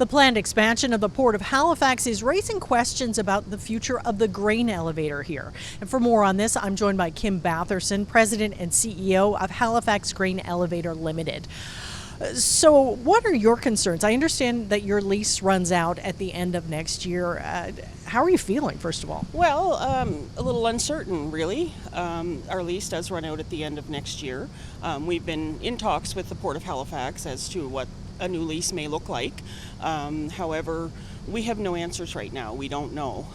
The planned expansion of the Port of Halifax is raising questions about the future of the grain elevator here. And for more on this, I'm joined by Kim Batherson, President and CEO of Halifax Grain Elevator Limited. So what are your concerns? I understand that your lease runs out at the end of next year. How are you feeling, first of all? Well, a little uncertain, really. Our lease does run out at the end of next year. We've been in talks with the Port of Halifax as to what a new lease may look like. However, we have no answers right now. We don't know.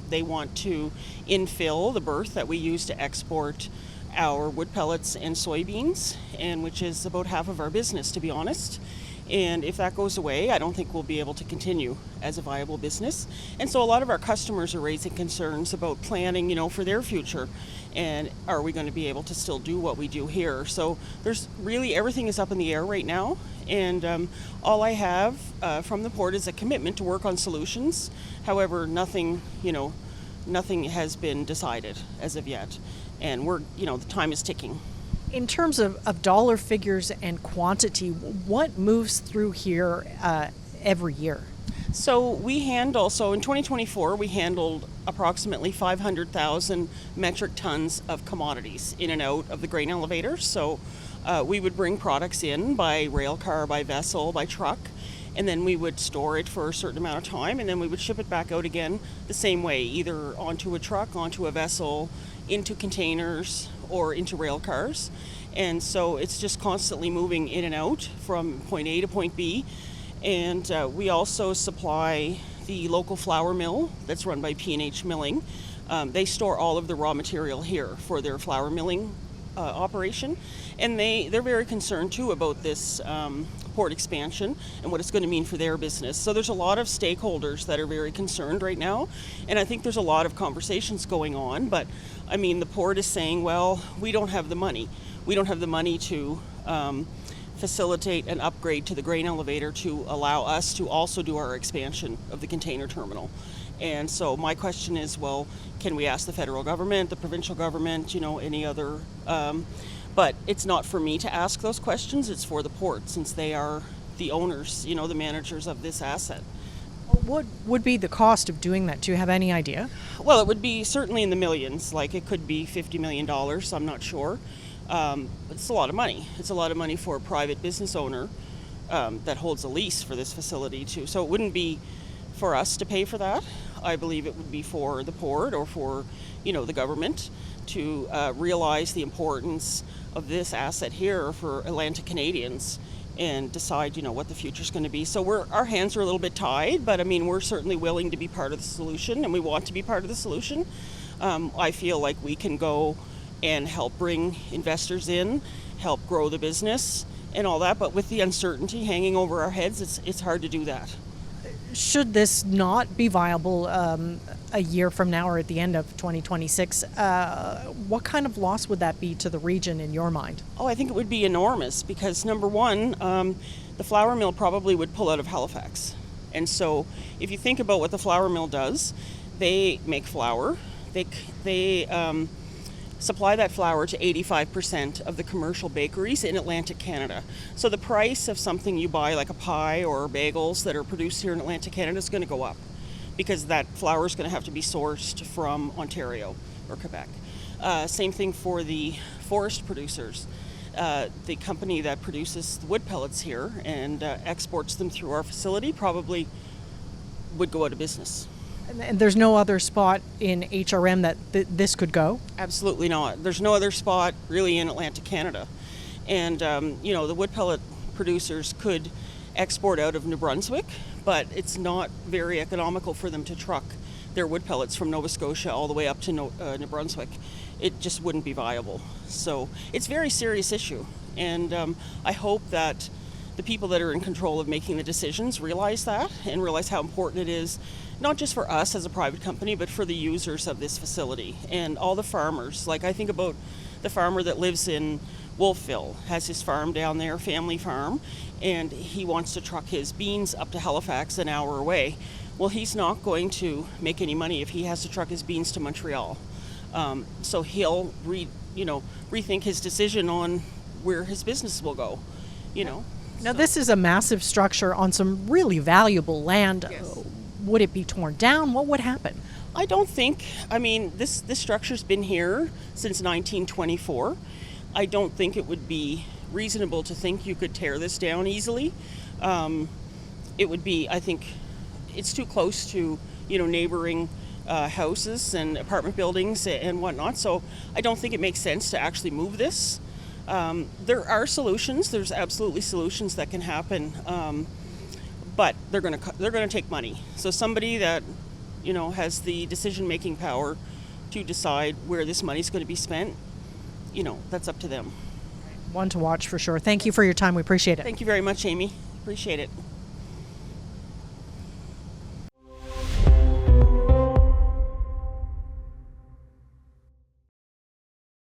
They want to infill the berth that we use to export our wood pellets and soybeans, and which is about half of our business, to be honest. And if that goes away, I don't think we'll be able to continue as a viable business. And so a lot of our customers are raising concerns about planning, for their future. And are we going to be able to still do what we do here? So there's really, everything is up in the air right now. And all I have from the port is a commitment to work on solutions. However, nothing has been decided as of yet. And the time is ticking. In terms of dollar figures and quantity, what moves through here every year? So in 2024, we handled approximately 500,000 metric tons of commodities in and out of the grain elevator. So we would bring products in by rail car, by vessel, by truck, and then we would store it for a certain amount of time, and then we would ship it back out again the same way, either onto a truck, onto a vessel, into containers, or into rail cars. And so it's just constantly moving in and out from point A to point B. And we also supply the local flour mill that's run by P&H Milling. They store all of the raw material here for their flour milling operation. And they're very concerned too about this port expansion and what it's going to mean for their business. So there's a lot of stakeholders that are very concerned right now. And I think there's a lot of conversations going on. But the port is saying, well, we don't have the money. We don't have the money to facilitate an upgrade to the grain elevator to allow us to also do our expansion of the container terminal. And so my question is, well, can we ask the federal government, the provincial government, any other? But it's not for me to ask those questions. It's for the port, since they are the owners, the managers of this asset. What would be the cost of doing that? Do you have any idea? Well, it would be certainly in the millions. Like, it could be $50 million. I'm not sure. It's a lot of money. It's a lot of money for a private business owner that holds a lease for this facility too. So it wouldn't be for us to pay for that. I believe it would be for the port or for, the government to realize the importance of this asset here for Atlantic Canadians and decide, what the future's going to be. So our hands are a little bit tied, but we're certainly willing to be part of the solution, and we want to be part of the solution. I feel like we can go and help bring investors in, help grow the business and all that, but with the uncertainty hanging over our heads, it's hard to do that. Should this not be viable a year from now or at the end of 2026, what kind of loss would that be to the region in your mind? Oh, I think it would be enormous because, number one, the flour mill probably would pull out of Halifax. And so if you think about what the flour mill does, they make flour. They supply that flour to 85% of the commercial bakeries in Atlantic Canada. So the price of something you buy, like a pie or bagels that are produced here in Atlantic Canada, is going to go up because that flour is going to have to be sourced from Ontario or Quebec. Same thing for the forest producers. The company that produces the wood pellets here and exports them through our facility probably would go out of business. And there's no other spot in HRM that this could go? Absolutely not. There's no other spot really in Atlantic Canada. And, the wood pellet producers could export out of New Brunswick, but it's not very economical for them to truck their wood pellets from Nova Scotia all the way up to New Brunswick. It just wouldn't be viable. So it's a very serious issue. And I hope that the people that are in control of making the decisions realize that and realize how important it is, not just for us as a private company, but for the users of this facility and all the farmers. Like, I think about the farmer that lives in Wolfville, has his farm down there, family farm, and he wants to truck his beans up to Halifax an hour away. Well, he's not going to make any money if he has to truck his beans to Montreal. So he'll rethink his decision on where his business will go, Now, this is a massive structure on some really valuable land. Yes. Would it be torn down? What would happen? I don't think, I mean, this structure's been here since 1924. I don't think it would be reasonable to think you could tear this down easily. It would be, I think, it's too close to, neighboring houses and apartment buildings and whatnot. So I don't think it makes sense to actually move this. There are solutions. There's absolutely solutions that can happen, but they're going to take money. So somebody that has the decision-making power to decide where this money's going to be spent, that's up to them. One to watch for sure. Thank you for your time. We appreciate it. Thank you very much, Amy. Appreciate it.